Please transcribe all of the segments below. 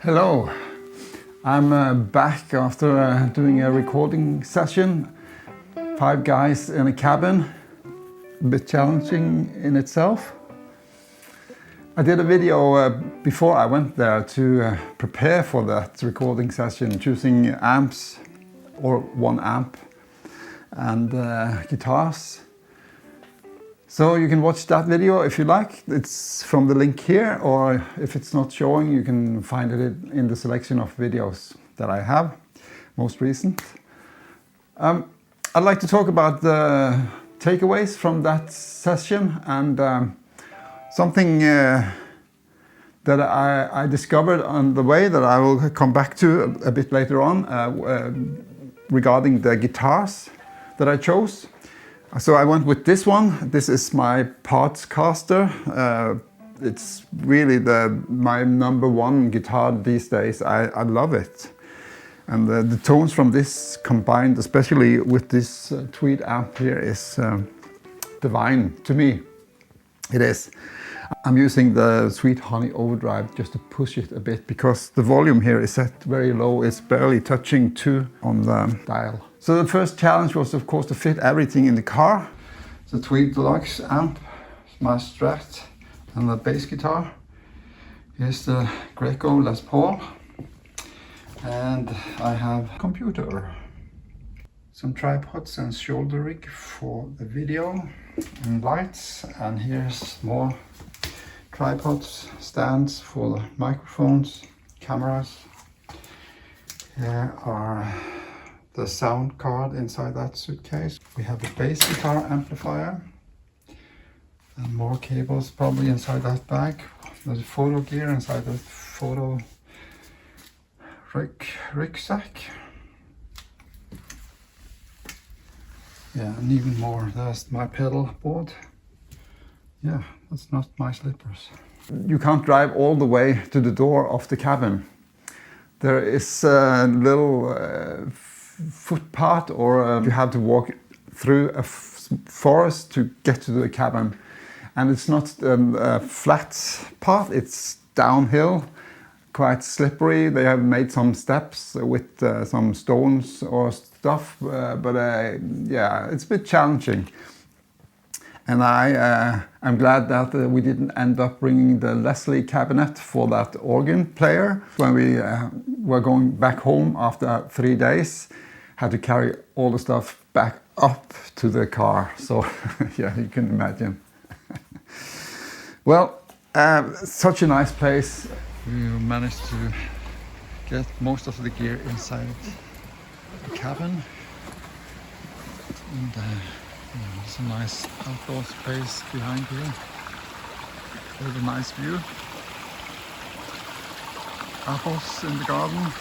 Hello, I'm back after doing a recording session. 5 guys in a cabin, a bit challenging in itself. I did a video before I went there to prepare for that recording session, choosing amps or 1 amp and guitars. So you can watch that video if you like. It's from the link here, or if it's not showing, you can find it in the selection of videos that I have, most recent. I'd like to talk about the takeaways from that session and something that I discovered on the way that I will come back to a bit later on regarding the guitars that I chose. So I went with this one. This is my Partscaster. It's really my #1 guitar these days. I love it. And the tones from this combined, especially with this Tweed amp here, is divine to me. It is. I'm using the Sweet Honey Overdrive just to push it a bit because the volume here is set very low. It's barely touching 2 on the dial. So the first challenge was, of course, to fit everything in the car. The Tweed Deluxe amp, my Strat, and the bass guitar. Here's the Greco Les Paul. And I have a computer. Some tripods and shoulder rig for the video and lights. And here's more tripods, stands for the microphones, cameras. Here are the sound card inside that suitcase. We have the bass guitar amplifier and more cables probably inside that bag. There's a photo gear inside the photo rucksack. Yeah, and even more. There's my pedal board. Yeah, that's not my slippers. You can't drive all the way to the door of the cabin. There is a little footpath, or you have to walk through a forest to get to the cabin. And it's not a flat path, it's downhill, quite slippery. They have made some steps with some stones or stuff, but yeah, it's a bit challenging. And I'm glad that we didn't end up bringing the Leslie cabinet for that organ player. When we were going back home after 3 days, had to carry all the stuff back up to the car. So yeah, you can imagine. Well, such a nice place. We managed to get most of the gear inside the cabin. And there's a nice outdoor space behind here with a nice view. Apples in the garden.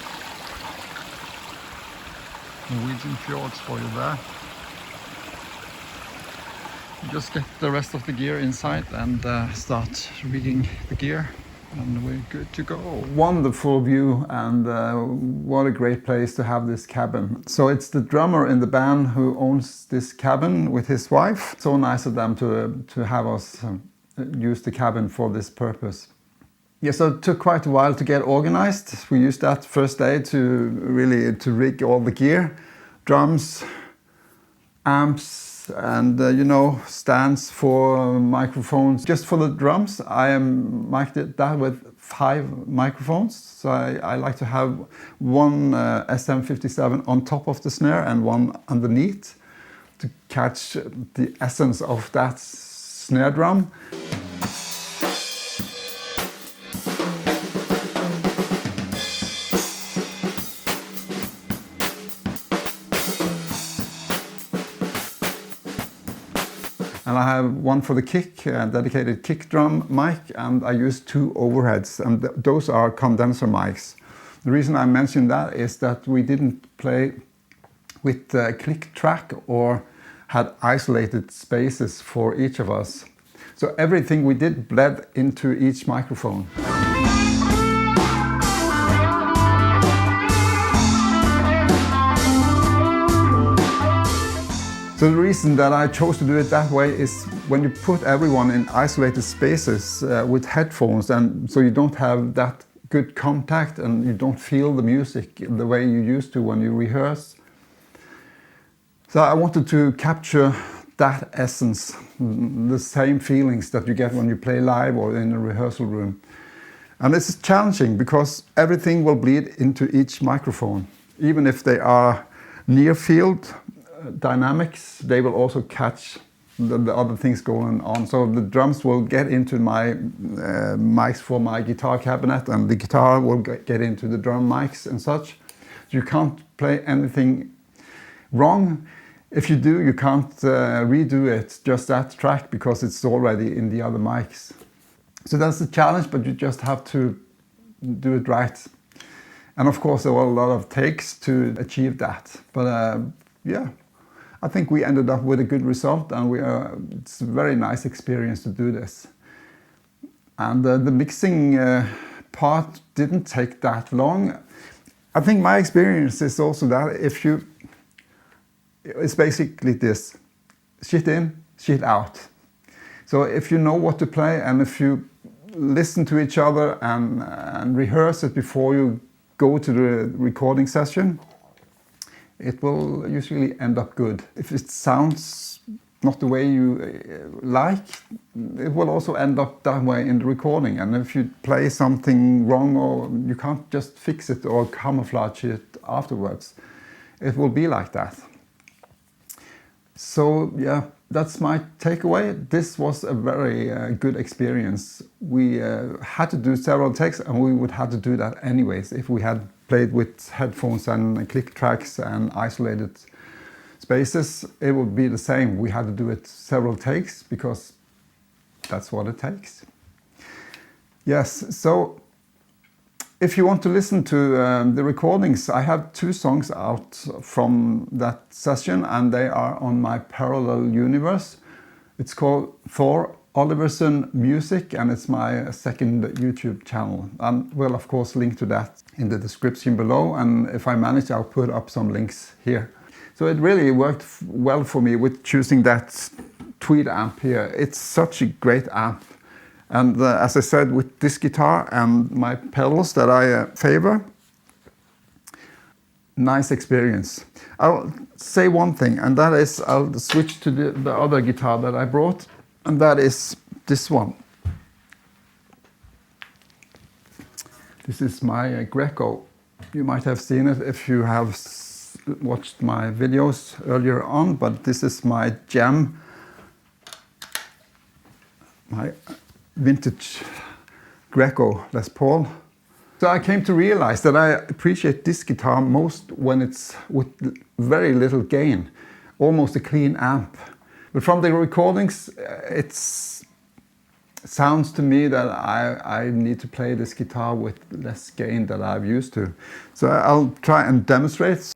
Norwegian fjords for you there. Just get the rest of the gear inside and start rigging the gear, and we're good to go. Wonderful view, and what a great place to have this cabin. So it's the drummer in the band who owns this cabin with his wife. So nice of them to have us use the cabin for this purpose. Yeah, so it took quite a while to get organized. We used that first day to rig all the gear, drums, amps, and you know, stands for microphones. Just for the drums, I am mic'd that with 5 microphones. So I like to have one SM57 on top of the snare and one underneath to catch the essence of that snare drum. And I have one for the kick, a dedicated kick drum mic, and I use 2 overheads, and those are condenser mics. The reason I mention that is that we didn't play with click track or had isolated spaces for each of us. So everything we did bled into each microphone. So the reason that I chose to do it that way is when you put everyone in isolated spaces with headphones, and so you don't have that good contact and you don't feel the music the way you used to when you rehearse. So I wanted to capture that essence, the same feelings that you get when you play live or in a rehearsal room. And it's challenging because everything will bleed into each microphone. Even if they are near field dynamics, they will also catch the other things going on. So the drums will get into my mics for my guitar cabinet, and the guitar will get into the drum mics and such. You can't play anything wrong. If you do, you can't redo it, just that track, because it's already in the other mics. So that's the challenge, but you just have to do it right. And of course, there were a lot of takes to achieve that. But yeah, I think we ended up with a good result, and it's a very nice experience to do this. And the mixing part didn't take that long. I think my experience is also that it's basically this: shit in, shit out. So if you know what to play, and if you listen to each other and rehearse it before you go to the recording session, it will usually end up good. If it sounds not the way you like, it will also end up that way in the recording. And if you play something wrong, or you can't just fix it or camouflage it afterwards, it will be like that. So yeah, that's my takeaway. This was a very good experience. We had to do several takes, and we would have to do that anyways. If we had played with headphones and click tracks and isolated spaces, it would be the same. We had to do it several takes because that's what it takes. Yes, so if you want to listen to the recordings, I have 2 songs out from that session, and they are on my Parallel Universe. It's called Thor Oliverson Music, and it's my second YouTube channel. And we'll of course link to that in the description below, and if I manage, I'll put up some links here. So it really worked well for me with choosing that Tweed amp here. It's such a great amp. And as I said, with this guitar and my pedals that I favor, nice experience. I'll say one thing, and that is I'll switch to the other guitar that I brought, and that is this one. This is my Greco. You might have seen it if you have watched my videos earlier on, but this is my gem, my vintage Greco Les Paul. So I came to realize that I appreciate this guitar most when it's with very little gain, almost a clean amp. But from the recordings, it sounds to me that I need to play this guitar with less gain than I'm used to. So I'll try and demonstrate.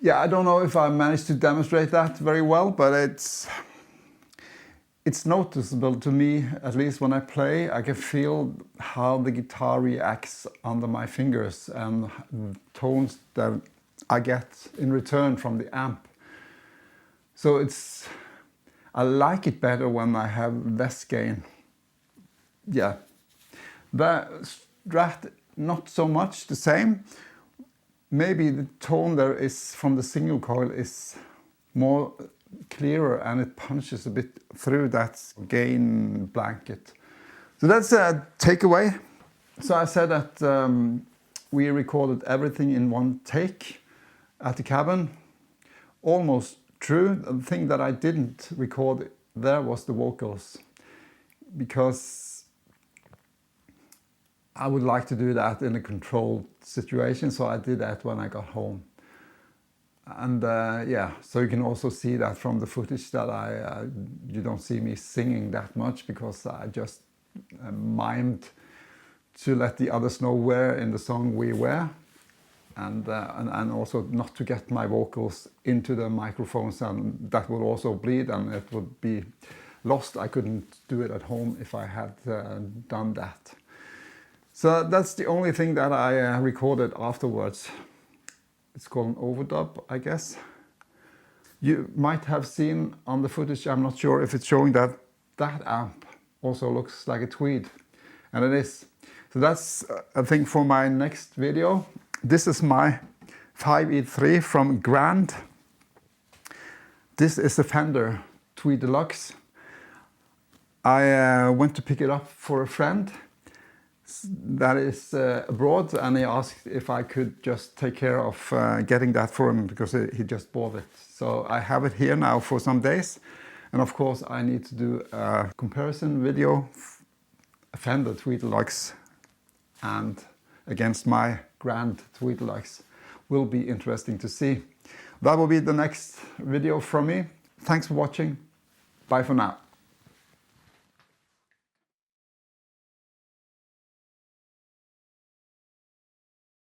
Yeah, I don't know if I managed to demonstrate that very well, but it's noticeable to me, at least when I play. I can feel how the guitar reacts under my fingers and tones that I get in return from the amp. So I like it better when I have less gain. Yeah, the Strat, not so much the same. Maybe the tone there is from the single coil is more clearer and it punches a bit through that gain blanket. So that's a takeaway. So I said that we recorded everything in one take at the cabin. Almost true. The thing that I didn't record there was the vocals, because I would like to do that in a controlled situation, so I did that when I got home. And yeah, so you can also see that from the footage that you don't see me singing that much, because I just mimed to let the others know where in the song we were, and also not to get my vocals into the microphones, and that would also bleed and it would be lost. I couldn't do it at home if I had done that. So that's the only thing that I recorded afterwards. It's called an overdub, I guess. You might have seen on the footage, I'm not sure if it's showing that amp also looks like a Tweed, and it is. So that's a thing for my next video. This is my 5E3 from Grand. This is a Fender Tweed Deluxe. I went to pick it up for a friend that is abroad, and he asked if I could just take care of getting that for him, because he just bought it. So I have it here now for some days, and of course I need to do a comparison video, a Fender Tweed Deluxe and against my Grand Tweed Deluxe. Will be interesting to see. That will be the next video from me. Thanks for watching. Bye for now.